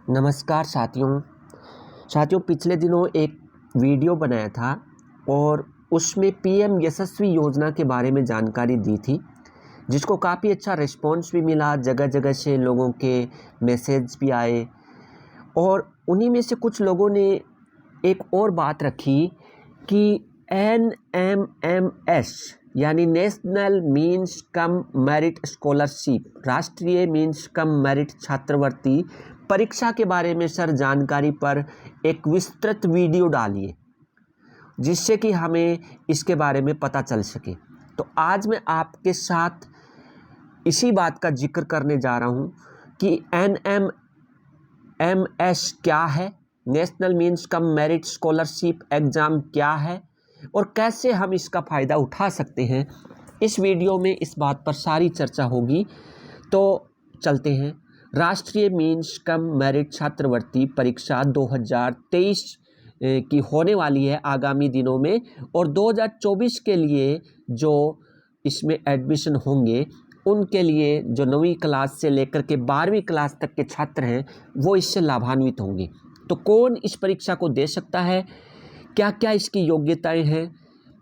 नमस्कार साथियों पिछले दिनों एक वीडियो बनाया था और उसमें पीएम यशस्वी योजना के बारे में जानकारी दी थी, जिसको काफ़ी अच्छा रिस्पॉन्स भी मिला। जगह जगह से लोगों के मैसेज भी आए और उन्हीं में से कुछ लोगों ने एक और बात रखी कि NMMS यानी national means cum merit scholarship, राष्ट्रीय मीन्स कम मेरिट छात्रवृत्ति परीक्षा के बारे में सर जानकारी पर एक विस्तृत वीडियो डालिए, जिससे कि हमें इसके बारे में पता चल सके। तो आज मैं आपके साथ इसी बात का जिक्र करने जा रहा हूं कि NMMS क्या है, national means cum merit scholarship exam क्या है और कैसे हम इसका फ़ायदा उठा सकते हैं। इस वीडियो में इस बात पर सारी चर्चा होगी। तो चलते हैं। राष्ट्रीय मीन्स कम मेरिट छात्रवृत्ति परीक्षा 2023 की होने वाली है आगामी दिनों में, और 2024 के लिए जो इसमें एडमिशन होंगे उनके लिए जो 9वीं क्लास से लेकर के 12वीं क्लास तक के छात्र हैं वो इससे लाभान्वित होंगे। तो कौन इस परीक्षा को दे सकता है, क्या क्या इसकी योग्यताएं हैं,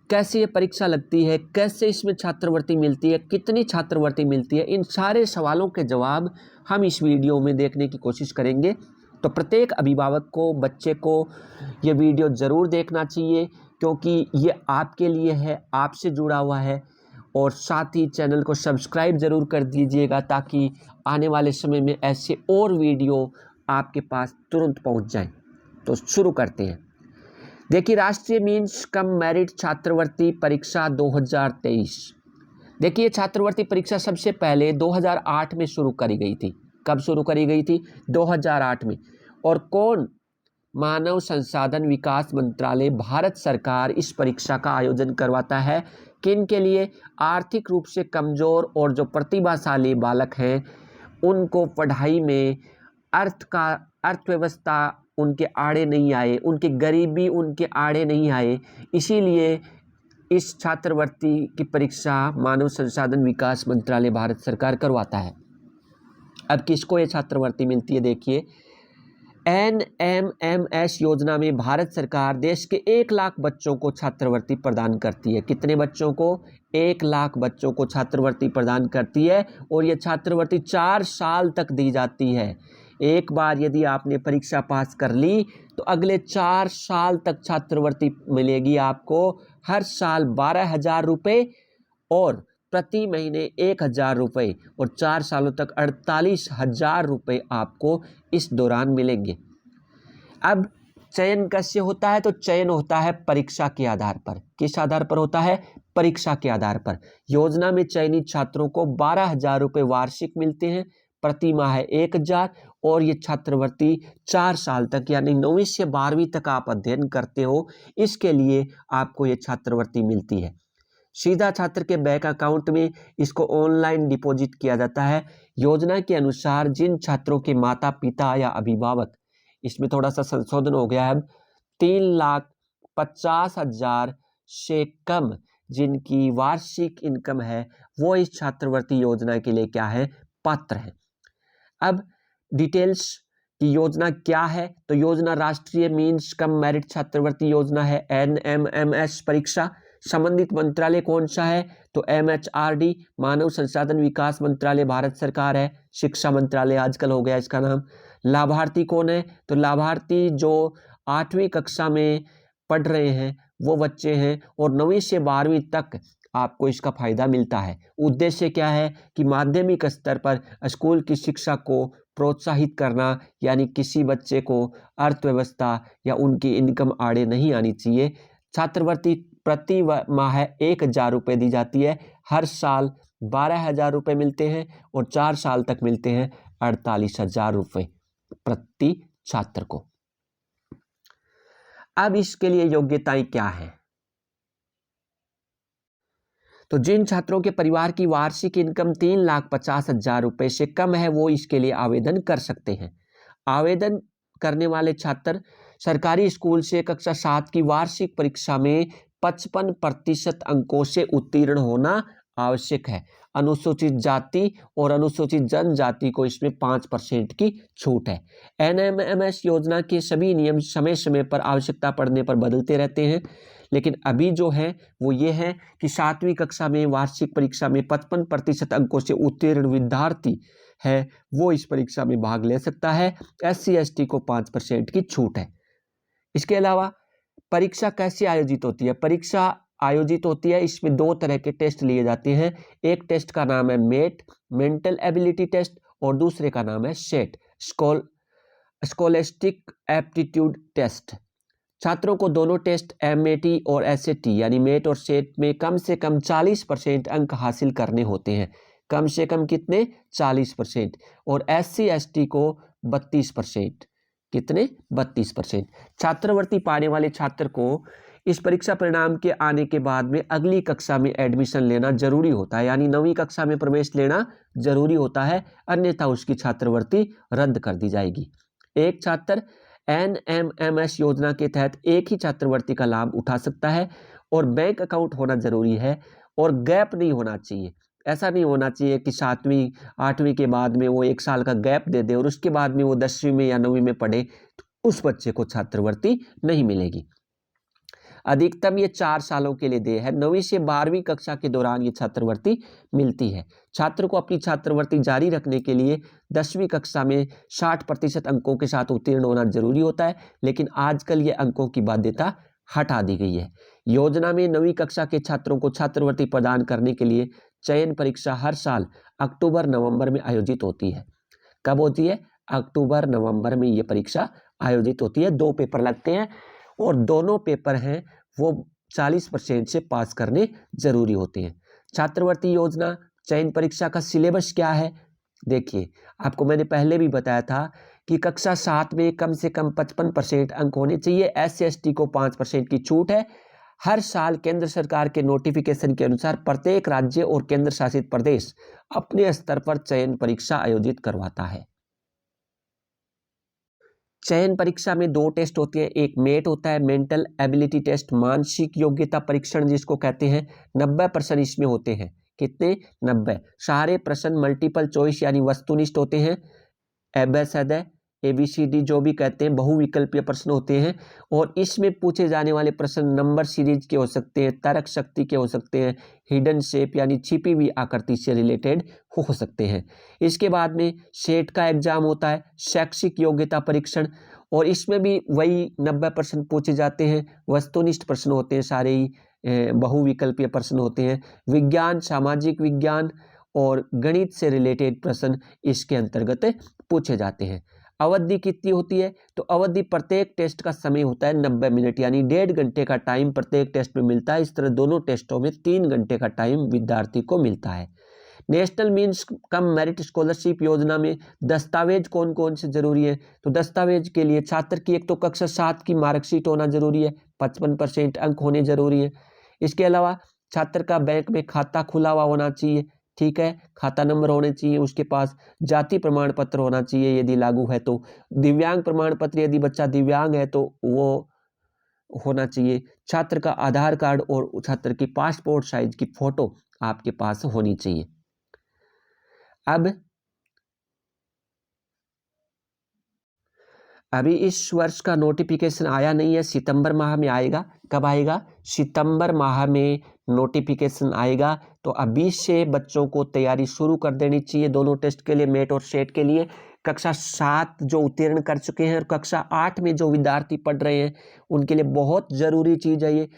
कैसे ये परीक्षा लगती है, कैसे इसमें छात्रवृत्ति मिलती है, कितनी छात्रवृत्ति मिलती है, इन सारे सवालों के जवाब हम इस वीडियो में देखने की कोशिश करेंगे। तो प्रत्येक अभिभावक को, बच्चे को ये वीडियो ज़रूर देखना चाहिए, क्योंकि ये आपके लिए है, आपसे जुड़ा हुआ है। और साथ ही चैनल को सब्सक्राइब ज़रूर कर दीजिएगा, ताकि आने वाले समय में ऐसे और वीडियो आपके पास तुरंत पहुंच जाएं। तो शुरू करते हैं। देखिए, राष्ट्रीय मीन्स कम मेरिट छात्रवृत्ति परीक्षा 2023। देखिए, छात्रवृत्ति परीक्षा सबसे पहले 2008 में शुरू करी गई थी। कब शुरू करी गई थी? 2008 में। और कौन? मानव संसाधन विकास मंत्रालय, भारत सरकार इस परीक्षा का आयोजन करवाता है। किन के लिए? आर्थिक रूप से कमज़ोर और जो प्रतिभाशाली बालक हैं उनको पढ़ाई में अर्थव्यवस्था उनके आड़े नहीं आए, उनकी गरीबी उनके आड़े नहीं आए, इसीलिए इस छात्रवृत्ति की परीक्षा मानव संसाधन विकास मंत्रालय भारत सरकार करवाता है। अब किसको ये छात्रवृत्ति मिलती है? देखिए, NMMS योजना में भारत सरकार देश के 1 लाख बच्चों को छात्रवृत्ति प्रदान करती है। कितने बच्चों को? 1 लाख बच्चों को छात्रवृत्ति प्रदान करती है। और ये छात्रवृत्ति 4 साल तक दी जाती है। एक बार यदि आपने परीक्षा पास कर ली तो अगले 4 साल तक छात्रवृत्ति मिलेगी आपको। हर साल 12,000 रुपये और प्रति महीने 1,000 रुपये, और 4 सालों तक 48,000 रुपये आपको इस दौरान मिलेंगे। अब चयन कैसे होता है? तो चयन होता है परीक्षा के आधार पर। किस आधार पर होता है? परीक्षा के आधार पर। योजना में चयनित छात्रों को 12,000 रुपये वार्षिक मिलते हैं, प्रति माह 1,000, और ये छात्रवृत्ति 4 साल तक यानी 9वीं से 12वीं तक आप अध्ययन करते हो, इसके लिए आपको ये छात्रवृत्ति मिलती है। सीधा छात्र के बैंक अकाउंट में इसको ऑनलाइन डिपॉजिट किया जाता है। योजना के अनुसार जिन छात्रों के माता पिता या अभिभावक, इसमें थोड़ा सा संशोधन हो गया है, अब 3,50,000 से कम जिनकी वार्षिक इनकम है वो इस छात्रवृत्ति योजना के लिए क्या है? पात्र है। अब डिटेल्स की योजना क्या है? तो योजना राष्ट्रीय मीन्स कम मेरिट छात्रवृत्ति योजना है, NMMS परीक्षा। संबंधित मंत्रालय कौन सा है? तो MHRD, मानव संसाधन विकास मंत्रालय भारत सरकार है। शिक्षा मंत्रालय आजकल हो गया इसका नाम। लाभार्थी कौन है? तो लाभार्थी जो 8वीं कक्षा में पढ़ रहे हैं वो बच्चे हैं, और 9वीं से 12वीं तक आपको इसका फायदा मिलता है। उद्देश्य क्या है कि माध्यमिक स्तर पर स्कूल की शिक्षा को प्रोत्साहित करना, यानी किसी बच्चे को अर्थव्यवस्था या उनकी इनकम आड़े नहीं आनी चाहिए। छात्रवृत्ति प्रति माह 1,000 रुपये दी जाती है, हर साल 12,000 रुपये मिलते हैं, और 4 साल तक मिलते हैं 48,000 रुपये प्रति छात्र को। अब इसके लिए योग्यताएं क्या हैं? तो जिन छात्रों के परिवार की वार्षिक इनकम 3,50,000 रुपये से कम है वो इसके लिए आवेदन कर सकते हैं। आवेदन करने वाले छात्र सरकारी स्कूल से कक्षा 7 की वार्षिक परीक्षा में 55% अंकों से उत्तीर्ण होना आवश्यक है। अनुसूचित जाति और अनुसूचित जनजाति को इसमें 5% की छूट है। एनएमएमएस योजना के सभी नियम समय समय पर आवश्यकता पड़ने पर बदलते रहते हैं, लेकिन अभी जो है वो ये है कि 7वीं कक्षा में वार्षिक परीक्षा में 55% अंकों से उत्तीर्ण विद्यार्थी है वो इस परीक्षा में भाग ले सकता है। SC ST को 5% की छूट है। इसके अलावा परीक्षा कैसे आयोजित होती है? परीक्षा आयोजित होती है, इसमें 2 तरह के टेस्ट लिए जाते हैं। एक टेस्ट का नाम है मेट, मेंटल एबिलिटी टेस्ट, और दूसरे का नाम है सेट, स्कोलेस्टिक एप्टीट्यूड टेस्ट। छात्रों को दोनों टेस्ट MAT और SAT यानी मेट और सेट में कम से कम 40% अंक हासिल करने होते हैं। कम से कम कितने? 40%। और SC ST को 32%। कितने? 32%। छात्रवृत्ति पाने वाले छात्र को इस परीक्षा परिणाम के आने के बाद में अगली कक्षा में एडमिशन लेना जरूरी होता है, यानी 9वीं कक्षा में प्रवेश लेना जरूरी होता है, अन्यथा उसकी छात्रवृत्ति रद्द कर दी जाएगी। एक छात्र NMMS योजना के तहत एक ही छात्रवृत्ति का लाभ उठा सकता है, और बैंक अकाउंट होना जरूरी है, और गैप नहीं होना चाहिए। ऐसा नहीं होना चाहिए कि 7वीं 8वीं के बाद में वो 1 साल का गैप दे दे और उसके बाद में वो 10वीं में या 9वीं में पढ़े, तो उस बच्चे को छात्रवृत्ति नहीं मिलेगी। अधिकतम ये 4 सालों के लिए दे है। 9वीं से 12वीं कक्षा के दौरान ये छात्रवृत्ति मिलती है। छात्र को अपनी छात्रवृत्ति जारी रखने के लिए 10वीं कक्षा में 60% अंकों के साथ उत्तीर्ण होना जरूरी होता है, लेकिन आजकल ये अंकों की बाध्यता हटा दी गई है। योजना में 9वीं कक्षा के छात्रों को छात्रवृत्ति प्रदान करने के लिए चयन परीक्षा हर साल अक्टूबर नवंबर में आयोजित होती है। कब होती है? अक्टूबर नवंबर में ये परीक्षा आयोजित होती है। 2 पेपर लगते हैं, और दोनों पेपर हैं वो 40% से पास करने जरूरी होते हैं। छात्रवृत्ति योजना चयन परीक्षा का सिलेबस क्या है? देखिए, आपको मैंने पहले भी बताया था कि कक्षा 7 में कम से कम 55% अंक होने चाहिए। SC ST को 5% की छूट है। हर साल केंद्र सरकार के नोटिफिकेशन के अनुसार प्रत्येक राज्य और केंद्र शासित प्रदेश अपने स्तर पर चयन परीक्षा आयोजित करवाता है। चयन परीक्षा में 2 टेस्ट होते हैं। एक मेट होता है, मेंटल एबिलिटी टेस्ट, मानसिक योग्यता परीक्षण जिसको कहते हैं। 90 प्रश्न इसमें होते हैं। कितने? 90। सारे प्रश्न मल्टीपल चॉइस यानी वस्तुनिष्ठ होते हैं। ABCD ABCD जो भी कहते हैं, बहुविकल्पीय प्रश्न होते हैं, और इसमें पूछे जाने वाले प्रश्न नंबर सीरीज के हो सकते हैं, तर्क शक्ति के हो सकते हैं, हिडन शेप यानी छिपी हुई आकृति से रिलेटेड हो सकते हैं। इसके बाद में सेट का एग्जाम होता है, शैक्षिक योग्यता परीक्षण, और इसमें भी वही 90 प्रश्न पूछे जाते हैं। वस्तुनिष्ठ प्रश्न होते हैं, सारे ही बहुविकल्पीय प्रश्न होते हैं। विज्ञान, सामाजिक विज्ञान और गणित से रिलेटेड प्रश्न इसके अंतर्गत पूछे जाते हैं। अवधि कितनी होती है? तो अवधि प्रत्येक टेस्ट का समय होता है 90 मिनट, यानी 1.5 घंटे का टाइम प्रत्येक टेस्ट में मिलता है। इस तरह दोनों टेस्टों में 3 घंटे का टाइम विद्यार्थी को मिलता है। National means cum merit scholarship योजना में दस्तावेज कौन कौन से जरूरी है? तो दस्तावेज के लिए छात्र की एक तो कक्षा 7 की मार्कशीट होना जरूरी है, 55% अंक होने जरूरी है। इसके अलावा छात्र का बैंक में खाता खुला हुआ होना चाहिए, ठीक है, खाता नंबर होने चाहिए उसके पास, जाति प्रमाण पत्र होना चाहिए यदि लागू है तो, दिव्यांग प्रमाण पत्र यदि बच्चा दिव्यांग है तो वो होना चाहिए, छात्र का आधार कार्ड और छात्र की पासपोर्ट साइज की फोटो आपके पास होनी चाहिए। अब अभी इस वर्ष का नोटिफिकेशन आया नहीं है, सितंबर माह में आएगा। कब आएगा? सितंबर माह में नोटिफिकेशन आएगा। तो अभी से बच्चों को तैयारी शुरू कर देनी चाहिए दोनों टेस्ट के लिए, मेट और सेट के लिए। कक्षा 7 जो उत्तीर्ण कर चुके हैं और कक्षा 8 में जो विद्यार्थी पढ़ रहे हैं उनके लिए बहुत ज़रूरी चीज़ है ये।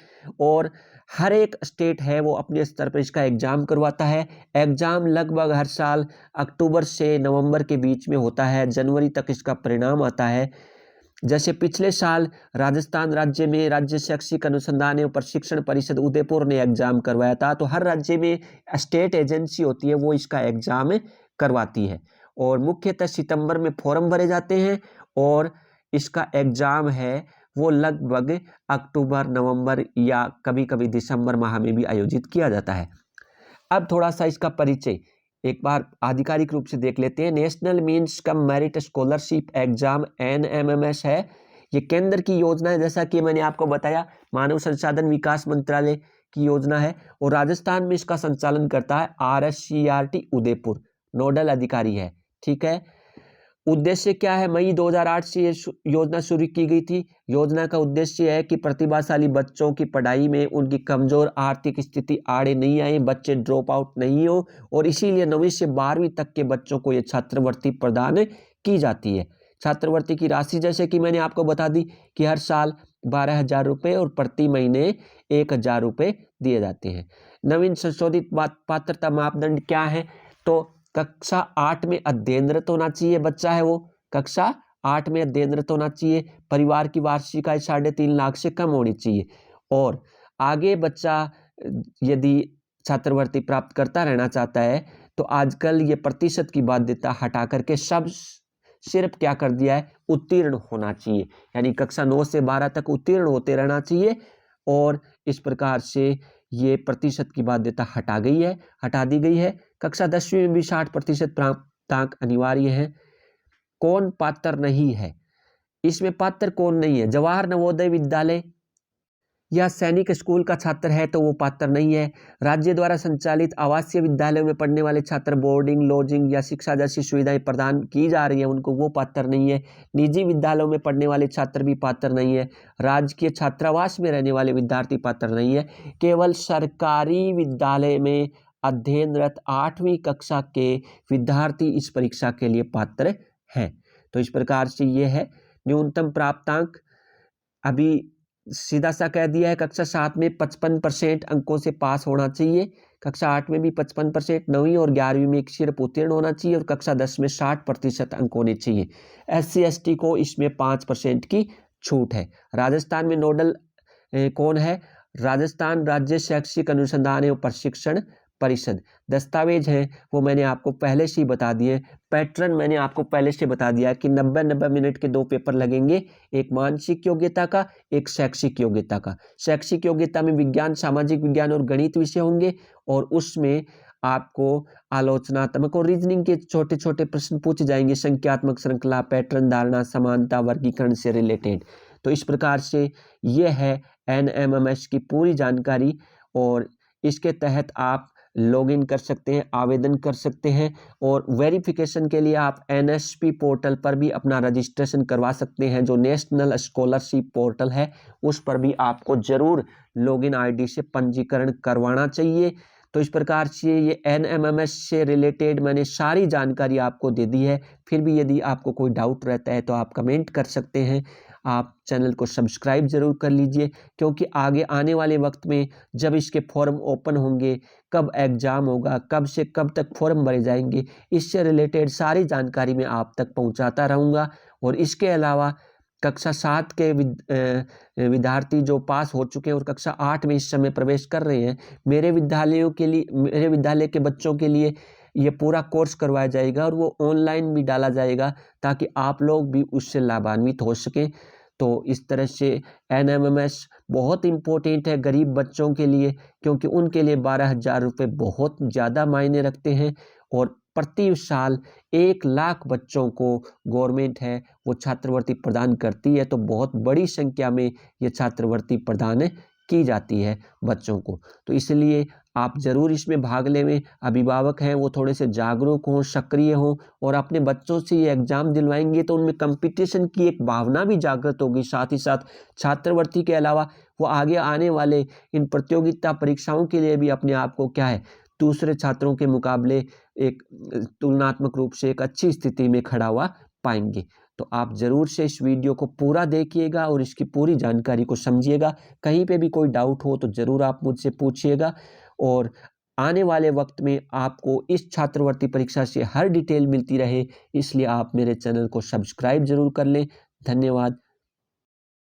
और हर एक स्टेट है वो अपने स्तर पर इसका एग्ज़ाम करवाता है। एग्ज़ाम लगभग हर साल अक्टूबर से नवंबर के बीच में होता है, जनवरी तक इसका परिणाम आता है। जैसे पिछले साल राजस्थान राज्य में राज्य शैक्षिक अनुसंधान एवं प्रशिक्षण परिषद उदयपुर ने एग्जाम करवाया था। तो हर राज्य में स्टेट एजेंसी होती है वो इसका एग्जाम करवाती है, और मुख्यतः सितंबर में फॉर्म भरे जाते हैं, और इसका एग्जाम है वो लगभग अक्टूबर नवंबर या कभी कभी दिसंबर माह में भी आयोजित किया जाता है। अब थोड़ा सा इसका परिचय एक बार आधिकारिक रूप से देख लेते हैं। National means cum merit scholarship exam NMMS है। ये केंद्र की योजना है, जैसा कि मैंने आपको बताया, मानव संसाधन विकास मंत्रालय की योजना है और राजस्थान में इसका संचालन करता है RSCRT उदयपुर, नोडल अधिकारी है। ठीक है। उद्देश्य क्या है? मई 2008 से ये योजना शुरू की गई थी। योजना का उद्देश्य है कि प्रतिभाशाली बच्चों की पढ़ाई में उनकी कमजोर आर्थिक स्थिति आड़े नहीं आए, बच्चे ड्रॉप आउट नहीं हो, और इसीलिए 9वीं से 12वीं तक के बच्चों को ये छात्रवृत्ति प्रदान की जाती है। छात्रवृत्ति की राशि जैसे कि मैंने आपको बता दी कि हर साल 12,000 रुपये और प्रति महीने 1,000 रुपये दिए जाते हैं। नवीन संशोधित पात्रता मापदंड क्या है? तो कक्षा 8 में अध्ययनरत होना चाहिए बच्चा है वो, कक्षा 8 में अध्ययनरत होना चाहिए, परिवार की वार्षिक आय 3.5 लाख से कम होनी चाहिए, और आगे बच्चा यदि छात्रवृत्ति प्राप्त करता रहना चाहता है तो आजकल ये प्रतिशत की बाध्यता हटा करके सब सिर्फ क्या कर दिया है, उत्तीर्ण होना चाहिए, यानी कक्षा 9 से 12 तक उत्तीर्ण होते रहना चाहिए, और इस प्रकार से ये प्रतिशत की बाध्यता हटा दी गई है। कक्षा 10वीं में भी 60% प्राप्तांक अनिवार्य है। कौन पात्र नहीं है? इसमें पात्र कौन नहीं है? जवाहर नवोदय विद्यालय या सैनिक स्कूल का छात्र है तो वो पात्र नहीं है। राज्य द्वारा संचालित आवासीय विद्यालयों में पढ़ने वाले छात्र, बोर्डिंग, लॉजिंग या शिक्षा जैसी सुविधाएं प्रदान की जा रही है उनको, वो पात्र नहीं है। निजी विद्यालयों में पढ़ने वाले छात्र भी पात्र नहीं है। राजकीय छात्रावास में रहने वाले विद्यार्थी पात्र नहीं है। केवल सरकारी विद्यालय में अध्ययनरत 8वीं कक्षा के विद्यार्थी इस परीक्षा के लिए पात्र हैं। तो इस प्रकार से ये है न्यूनतम प्राप्तांक। अभी सीधा सा कह दिया है, कक्षा 7 में 55% अंकों से पास होना चाहिए, कक्षा 8 में भी 55%, 9वीं और 11वीं में सिर्फ उत्तीर्ण होना चाहिए, और कक्षा 10 में 60% अंक होने चाहिए। SC ST को इसमें 5% की छूट है। राजस्थान में नोडल कौन है? राजस्थान राज्य शैक्षिक अनुसंधान एवं प्रशिक्षण परिषद। दस्तावेज हैं वो मैंने आपको पहले से ही बता दिए। पैटर्न मैंने आपको पहले से बता दिया कि 90 मिनट के 2 पेपर लगेंगे, एक मानसिक योग्यता का, एक शैक्षिक योग्यता का। शैक्षिक योग्यता में विज्ञान, सामाजिक विज्ञान और गणित विषय होंगे, और उसमें आपको आलोचनात्मक और रीजनिंग के छोटे छोटे प्रश्न पूछे जाएंगे, संख्यात्मक श्रृंखला, पैटर्न, धारणा, समानता, वर्गीकरण से रिलेटेड। तो इस प्रकार से ये है NMMS की पूरी जानकारी, और इसके तहत आप लॉगिन कर सकते हैं, आवेदन कर सकते हैं, और वेरिफिकेशन के लिए आप NSP पोर्टल पर भी अपना रजिस्ट्रेशन करवा सकते हैं, जो नेशनल स्कॉलरशिप पोर्टल है उस पर भी आपको जरूर लॉगिन ID से पंजीकरण करवाना चाहिए। तो इस प्रकार से ये NMMS से रिलेटेड मैंने सारी जानकारी आपको दे दी है। फिर भी यदि आपको कोई डाउट रहता है तो आप कमेंट कर सकते हैं। आप चैनल को सब्सक्राइब जरूर कर लीजिए, क्योंकि आगे आने वाले वक्त में जब इसके फॉर्म ओपन होंगे, कब एग्ज़ाम होगा, कब से कब तक फॉर्म भरे जाएंगे, इससे रिलेटेड सारी जानकारी मैं आप तक पहुंचाता रहूंगा। और इसके अलावा कक्षा 7 के विद्यार्थी जो पास हो चुके हैं और कक्षा 8 में इस समय प्रवेश कर रहे हैं, मेरे विद्यालय के बच्चों के लिए ये पूरा कोर्स करवाया जाएगा, और वो ऑनलाइन भी डाला जाएगा ताकि आप लोग भी उससे लाभान्वित हो सकें। तो इस तरह से NMMS बहुत इम्पोर्टेंट है गरीब बच्चों के लिए, क्योंकि उनके लिए 12,000 रुपये बहुत ज़्यादा मायने रखते हैं, और प्रति साल 1 लाख बच्चों को गवर्नमेंट है वो छात्रवृत्ति प्रदान करती है। तो बहुत बड़ी संख्या में ये छात्रवृत्ति प्रदान की जाती है बच्चों को। तो इसलिए आप जरूर इसमें भाग लें। अभिभावक हैं वो थोड़े से जागरूक हों, सक्रिय हों, और अपने बच्चों से ये एग्ज़ाम दिलवाएंगे तो उनमें कंपटीशन की एक भावना भी जागृत होगी। साथ ही साथ छात्रवृत्ति के अलावा वो आगे आने वाले इन प्रतियोगिता परीक्षाओं के लिए भी अपने आप को क्या है, दूसरे छात्रों के मुकाबले एक तुलनात्मक रूप से एक अच्छी स्थिति में खड़ा हुआ पाएंगे। तो आप ज़रूर से इस वीडियो को पूरा देखिएगा और इसकी पूरी जानकारी को समझिएगा। कहीं पे भी कोई डाउट हो तो ज़रूर आप मुझसे पूछिएगा, और आने वाले वक्त में आपको इस छात्रवृत्ति परीक्षा से हर डिटेल मिलती रहे, इसलिए आप मेरे चैनल को सब्सक्राइब जरूर कर लें। धन्यवाद।